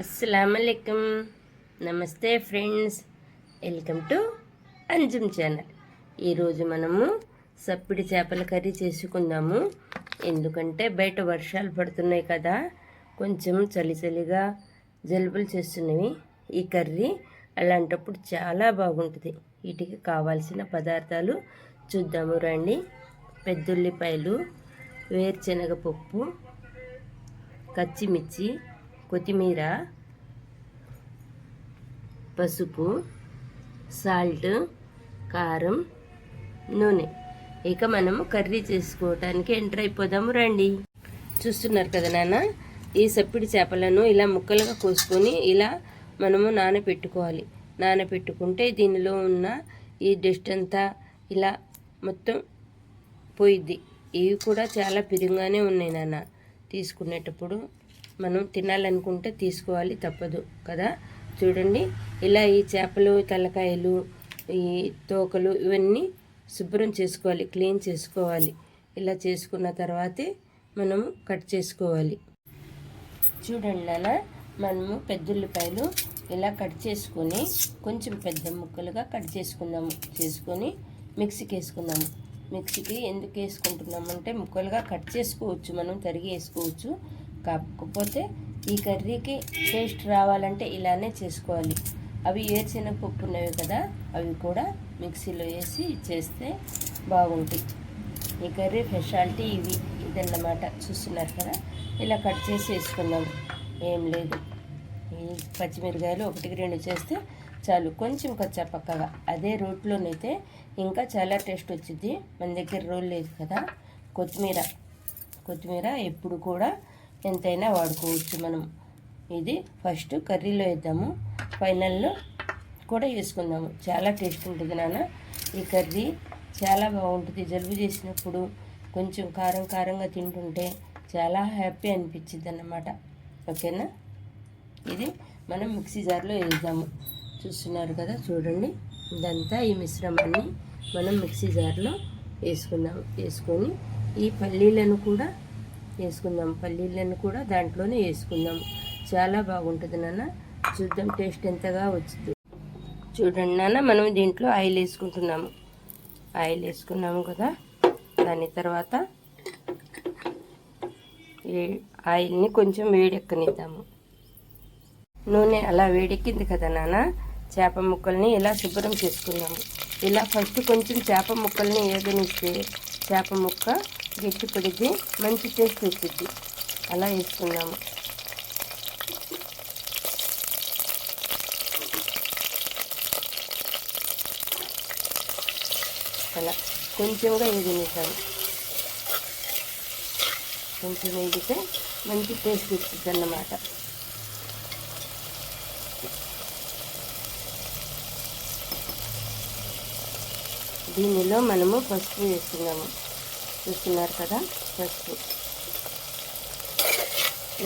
అస్సలాముఅలైకుం. నమస్తే friends, welcome to Anjum channel. ఈరోజు మనము సప్పిడి చేపల కర్రీ చేసుకుందాము. ఎందుకంటే బయట వర్షాలు పడుతున్నాయి కదా, కొంచెం చలి చలిగా జలుబులు చేస్తున్నవి. ఈ కర్రీ అలాంటప్పుడు చాలా బాగుంటుంది. వీటికి కావాల్సిన పదార్థాలు చూద్దాము రండి. పెద్దుల్లిపాయలు, వేరుశనగపప్పు, పచ్చిమిర్చి, కొత్తిమీర, పసుపు, సాల్ట్, కారం, నూనె. ఇక మనము కర్రీ చేసుకోవటానికి ఎంటర్ అయిపోదాము రండి. చూస్తున్నారు కదా నాన్న, ఈ సప్పిడి చేపలను ఇలా ముక్కలుగా కోసుకొని ఇలా మనము నానబెట్టుకోవాలి. నానబెట్టుకుంటే దీనిలో ఉన్న ఈ డస్ట్ అంతా ఇలా మొత్తం పోయిద్ది. ఇవి కూడా చాలా పిరుగానే ఉన్నాయి నాన్న. తీసుకునేటప్పుడు మనం తినాలనుకుంటే తీసుకోవాలి, తప్పదు కదా. చూడండి, ఇలా ఈ చేపలు తలకాయలు, ఈ తోకలు ఇవన్నీ శుభ్రం చేసుకోవాలి, క్లీన్ చేసుకోవాలి. ఇలా చేసుకున్న తర్వాతే మనము కట్ చేసుకోవాలి. చూడండి నాన్న, మనము పెద్దుల్లిపాయలు ఇలా కట్ చేసుకొని కొంచెం పెద్ద ముక్కలుగా కట్ చేసుకొని మిక్సీకి వేసుకుందాము. మిక్సీకి ఎందుకు వేసుకుంటున్నామంటే ముక్కలుగా కట్ చేసుకోవచ్చు, మనం తరిగి వేసుకోవచ్చు. కాకపోతే ఈ కర్రీకి టేస్ట్ రావాలంటే ఇలానే చేసుకోవాలి. అవి వేరుశనగపప్పు ఉన్నవి కదా, అవి కూడా మిక్సీలో వేసి చేస్తే బాగుంటాయి. ఈ కర్రీ స్పెషాలిటీ ఇదన్నమాట. చూస్తున్నారు కదా, ఇలా కట్ చేసి వేసుకున్నాము. ఏం లేదు, ఈ పచ్చిమిరకాయలు 1-2 చేస్తే చాలు, కొంచెం కచ్చా పక్కగా. అదే రోట్లోనైతే ఇంకా చాలా టేస్ట్ వచ్చింది. మన దగ్గర రోల్ లేదు కదా. కొత్తిమీర ఎప్పుడు కూడా ఎంతైనా వాడుకోవచ్చు మనం. ఇది ఫస్ట్ కర్రీలో వేద్దాము, ఫైనల్లో కూడా వేసుకుందాము. చాలా టేస్ట్ ఉంటుంది నాన్న. ఈ కర్రీ చాలా బాగుంటుంది. జలుబు చేసినప్పుడు కొంచెం కారంగా తింటుంటే చాలా హ్యాపీ అనిపించింది అన్నమాట. ఓకేనా, ఇది మనం మిక్సీ జార్లో వేద్దాము. చూస్తున్నారు కదా, చూడండి, ఇదంతా ఈ మిశ్రమాన్ని మనం మిక్సీ జార్లో వేసుకొని ఈ పల్లీలను కూడా దాంట్లోనే వేసుకుందాము. చాలా బాగుంటుంది నాన్న. చూద్దాం టేస్ట్ ఎంతగా వచ్చింది. చూడండి నాన్న, మనం దీంట్లో ఆయిల్ వేసుకున్నాము కదా. దాని తర్వాత ఆయిల్ని కొంచెం వేడెక్కనిద్దాము. నూనె అలా వేడెక్కింది కదా నాన్న, చేప ముక్కల్ని ఇలా శుభ్రం చేసుకున్నాము. ఇలా ఫస్ట్ కొంచెం చేప ముక్కల్ని ఏదనిస్తే చేప ముక్క గట్టి పడితే మంచి టేస్ట్ వచ్చింది. అలా వేసుకున్నాము. అలా కొంచెంగా వేగనిద్దాము. కొంచెం వేగితే మంచి టేస్ట్ వచ్చింది అన్నమాట. దీనిలో మనము పసుపు వేస్తున్నాము. చూస్తున్నారు కదా, పసుపు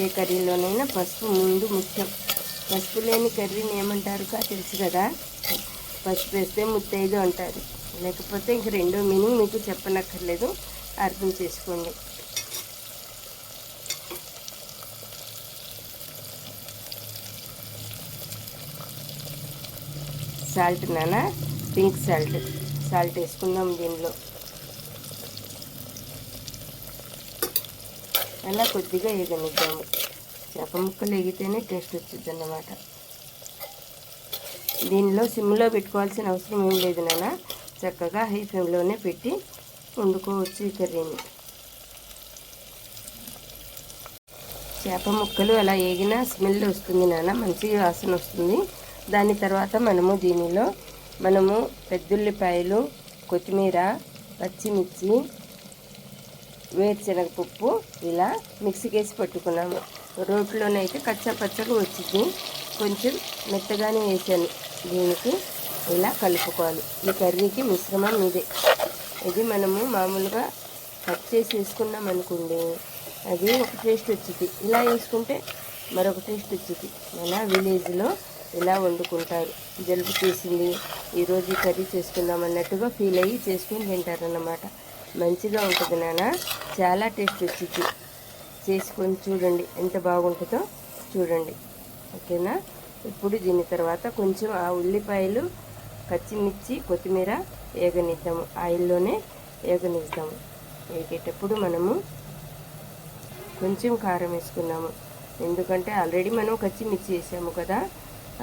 ఏ కర్రీలోనైనా పసుపు ముందు ముఖ్యం. పసుపు లేని కర్రీని ఏమంటారు తెలుసు కదా, పసుపు వేస్తే ముత్తైదు అంటారు. లేకపోతే ఇంక రెండో మీనింగ్ మీకు చెప్పనక్కర్లేదు, అర్థం చేసుకోండి. సాల్ట్ నాన్న, పింక్ సాల్ట్ వేసుకుందాం దీనిలో. అలా కొద్దిగా వేగనిద్దాము. చేప ముక్కలు వేగితేనే టేస్ట్ వచ్చింది అన్నమాట. దీనిలో సిమ్లో పెట్టుకోవాల్సిన అవసరం ఏం లేదు నాన్న. చక్కగా హై ఫ్లేమ్లోనే పెట్టి వండుకోవచ్చు ఈ కర్రీని. చేప ముక్కలు అలా వేగిన స్మెల్ వస్తుంది నాన్న, మంచి వాసన వస్తుంది. దాని తర్వాత దీనిలో మనము పెద్దుల్లిపాయలు, కొత్తిమీర, పచ్చిమిర్చి, వేరుశనగపప్పు ఇలా మిక్సీకి వేసి పట్టుకున్నాము. రోట్లోనైతే పచ్చగా వచ్చింది, కొంచెం మెత్తగానే వేసాను. దీనికి ఇలా కలుపుకోవాలి. ఈ కర్రీకి మిశ్రమం ఇది మనము మామూలుగా కట్ చేసి వేసుకున్నాం అనుకోండి, అది ఒక టేస్ట్ వచ్చింది. ఇలా వేసుకుంటే మరొక టేస్ట్ వచ్చింది. మన విలేజ్లో ఇలా వండుకుంటారు. జలుబు చేసింది, ఈరోజు కర్రీ చేసుకుందాం అన్నట్టుగా ఫీల్ అయ్యి చేసుకుని తింటారన్నమాట. మంచిగా ఉంటుంది నాన్న, చాలా టేస్ట్ వచ్చింది. చేసుకొని చూడండి ఎంత బాగుంటుందో. చూడండి, ఓకేనా. ఇప్పుడు దీని తర్వాత కొంచెం ఆ ఉల్లిపాయలు, పచ్చిమిర్చి, కొత్తిమీర వేగనిద్దాము. ఆయిల్లోనే వేగనిద్దాము. వేగేటప్పుడు మనము కొంచెం కారం వేసుకున్నాము, ఎందుకంటే ఆల్రెడీ మనం పచ్చిమిర్చి వేసాము కదా,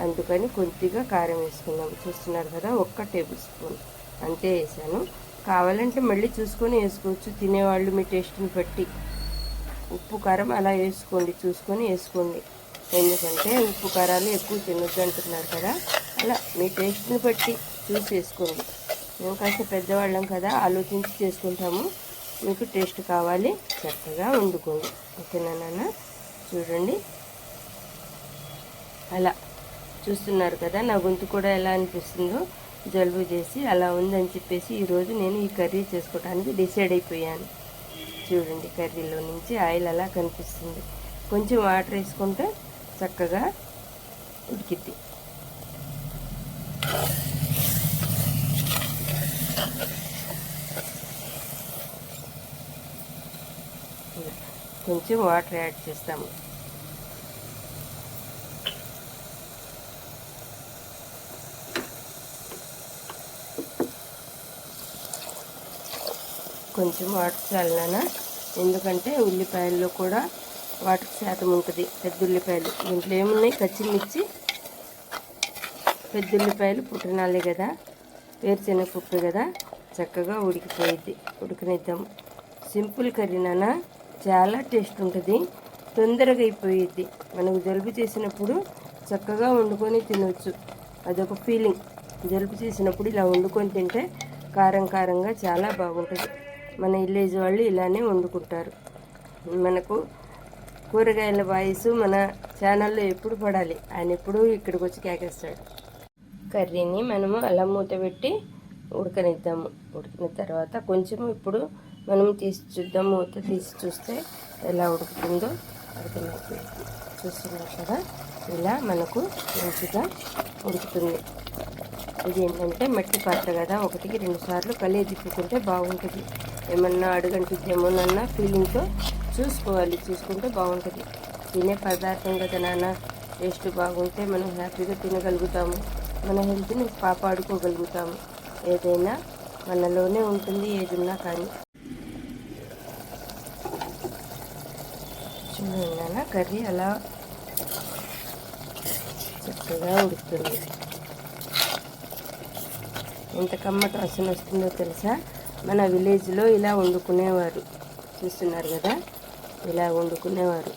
అందుకని కొద్దిగా కారం వేసుకున్నాము. చూస్తున్నారు కదా, 1 టేబుల్ స్పూన్ అంతే వేసాను. కావాలంటే మళ్ళీ చూసుకొని వేసుకోవచ్చు, తినేవాళ్ళు మీ టేస్ట్ని బట్టి. ఉప్పు కారం అలా వేసుకోండి, చూసుకొని వేసుకోండి. ఎందుకంటే ఉప్పు కారాలు ఎక్కువ తినొద్దు అంటున్నారు కదా, అలా మీ టేస్ట్ని బట్టి చూసి వేసుకోండి. మేము కాస్త పెద్దవాళ్ళం కదా, ఆలోచించి చేసుకుంటాము. మీకు టేస్ట్ కావాలి, చక్కగా వండుకోండి. ఓకేనా నాన్న. చూడండి, అలా చూస్తున్నారు కదా, నా గొంతు కూడా ఎలా అనిపిస్తుందో. జలుబు చేసి అలా ఉందని చెప్పేసి ఈరోజు నేను ఈ కర్రీ చేసుకోవడానికి డిసైడ్ అయిపోయాను. చూడండి, కర్రీలో నుంచి ఆయిల్ అలా కనిపిస్తుంది. కొంచెం వాటర్ వేసుకుంటే చక్కగా ఉడికిద్ది. కొంచెం వాటర్ యాడ్ చేస్తాము. కొంచెం వాటర్ చాలనా, ఎందుకంటే ఉల్లిపాయల్లో కూడా వాటర్ శాతం ఉంటుంది. పెద్ద ఉల్లిపాయలు దీంట్లో ఏమున్నాయి, పచ్చిమిర్చి, పెద్ద ఉల్లిపాయలు, పుట్టినాలే కదా, వేరుశెనగపప్పు కదా, చక్కగా ఉడికిపోయిద్ది. ఉడకనిద్దాము. సింపుల్ కర్రీ నాన్న, చాలా టేస్ట్ ఉంటుంది, తొందరగా అయిపోయిద్ది. మనకు జలుబు చేసినప్పుడు చక్కగా వండుకొని తినవచ్చు. అదొక ఫీలింగ్. జలుబు చేసినప్పుడు ఇలా వండుకొని తింటే కారం కారంగా చాలా బాగుంటుంది. మన విలేజ్ వాళ్ళు ఇలానే వండుకుంటారు. మనకు కూరగాయల వాయిస్ మన ఛానల్లో ఎప్పుడు పడాలి, ఆయన ఎప్పుడు ఇక్కడికి వచ్చి కేకేస్తాడు. కర్రీని మనము అలా మూత పెట్టి ఉడకనిద్దాము. ఉడికిన తర్వాత కొంచెం ఇప్పుడు మనం తీసి చూద్దాం. మూత తీసి చూస్తే ఎలా ఉడుకుతుందో అర్థమవుతుంది. చూస్తున్నారు కదా, ఇలా మనకు మంచిగా ఉడుకుతుంది. ఇది ఏంటంటే మట్టి పాత్ర కదా, 1-2 సార్లు కలిగి తిప్పుకుంటే బాగుంటుంది. ఏమన్నా అడుగంటిద్దేమోనన్న ఫీలింగ్తో చూసుకోవాలి, చూసుకుంటే బాగుంటుంది. తినే పదార్థం కదా నాన్న, టేస్ట్ బాగుంటే మనం హ్యాపీగా తినగలుగుతాము, మన హెల్త్ని కాపాడుకోగలుగుతాము. ఏదైనా మనలోనే ఉంటుంది, ఏదున్నా కానీ. చూడండి నాన్న, కర్రీ అలా చక్కగా ఉడుకుతుంది. ఎంత కమ్మటి వాసన వస్తుందో తెలుసా. మన విలేజ్లో ఇలా వండుకునేవారు. చూస్తున్నారు కదా, ఇలా వండుకునేవారు.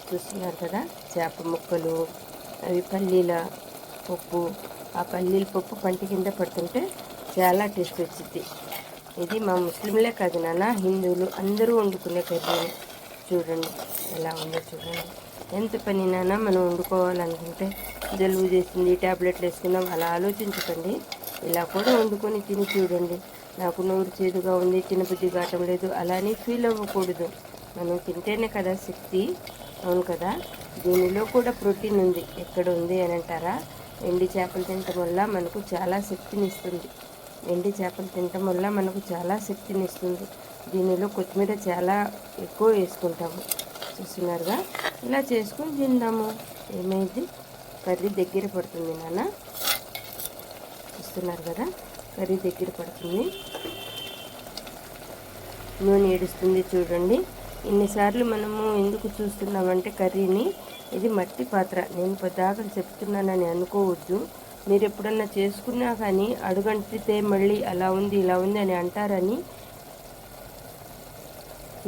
చూస్తున్నారు కదా, చేప ముక్కలు, అవి పల్లీల పప్పు. ఆ పల్లీల పప్పు పంటి కింద పడుతుంటే చాలా టేస్ట్ వచ్చింది. ఇది మా ముస్లింలే కాదు నాన్న, హిందువులు అందరూ వండుకునే కర్రీ. చూడండి ఎలా ఉందో చూడండి. ఎంత పని నాన్న మనం వండుకోవాలనుకుంటే. జలుబు చేసింది, ట్యాబ్లెట్లు వేసుకుందాం అలా ఆలోచించకండి. ఇలా కూడా వండుకొని తిని చూడండి. నాకు నోరు చేదుగా ఉంది, తినబుద్ధి కావటం లేదు అలానే ఫీల్ అవ్వకూడదు. మనం తింటేనే కదా శక్తి. అవును కదా, దీనిలో కూడా ప్రోటీన్ ఉంది. ఎక్కడ ఉంది అని అంటారా, ఎండి చేపలు తినటం వల్ల మనకు చాలా శక్తినిస్తుంది. ఎండి చేపలు తినటం వల్ల మనకు చాలా శక్తినిస్తుంది. దీనిలో కొత్తిమీర చాలా ఎక్కువ వేసుకుంటాము. చూస్తున్నారుగా, ఇలా చేసుకొని తిందాము. ఏమైంది, కర్రీ దగ్గర పడుతుంది నాన్న. చూస్తున్నారు కదా, కర్రీ దగ్గర పడుతుంది, నూనె ఏడుస్తుంది. చూడండి, ఇన్నిసార్లు మనము ఎందుకు చూస్తున్నామంటే కర్రీని, ఇది మట్టి పాత్ర. నేను పొద్దాక చెప్తున్నానని అనుకోవద్దు. మీరు ఎప్పుడన్నా చేసుకున్నా కానీ అడుగంటితే మళ్ళీ అలా ఉంది ఇలా ఉంది అని అంటారని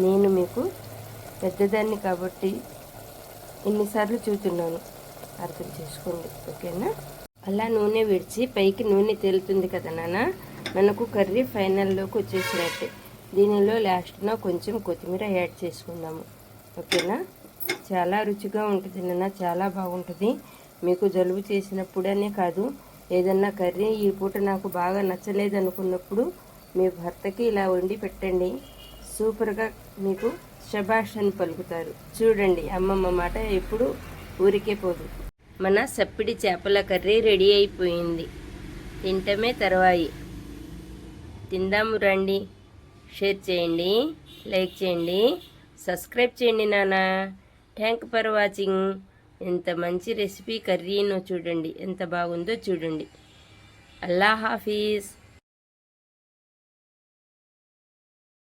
నేను మీకు పెద్దదాన్ని కాబట్టి ఎన్నిసార్లు చూస్తున్నాను, అర్థం చేసుకోండి. ఓకేనా. అలా నూనె విడిచి పైకి నూనె తేలుతుంది కదా నాన్న, మనకు కర్రీ ఫైనల్లోకి వచ్చేసినట్టే. దీనిలో లాస్ట్న కొంచెం కొత్తిమీర యాడ్ చేసుకుందాము. ఓకేనా. చాలా రుచిగా ఉంటుంది నాన్న, చాలా బాగుంటుంది. మీకు జలుబు చేసినప్పుడనే కాదు, ఏదన్నా కర్రీ ఈ పూట నాకు బాగా నచ్చలేదు అనుకున్నప్పుడు మీ భర్తకి ఇలా వండి పెట్టండి, సూపర్గా మీకు శబాష్ అని పలుకుతారు. చూడండి, అమ్మమ్మ మాట ఎప్పుడు ఊరికే పోదు. మన సప్పిడి చేపల కర్రీ రెడీ అయిపోయింది. తింటమే తర్వాయి. తిందాము రండి. షేర్ చేయండి, లైక్ చేయండి, సబ్స్క్రైబ్ చేయండి నాన్న. Thank for watching. ఎంత మంచి రెసిపీ కర్రీనో చూడండి, ఎంత బాగుందో చూడండి. అల్లా హాఫీజ్.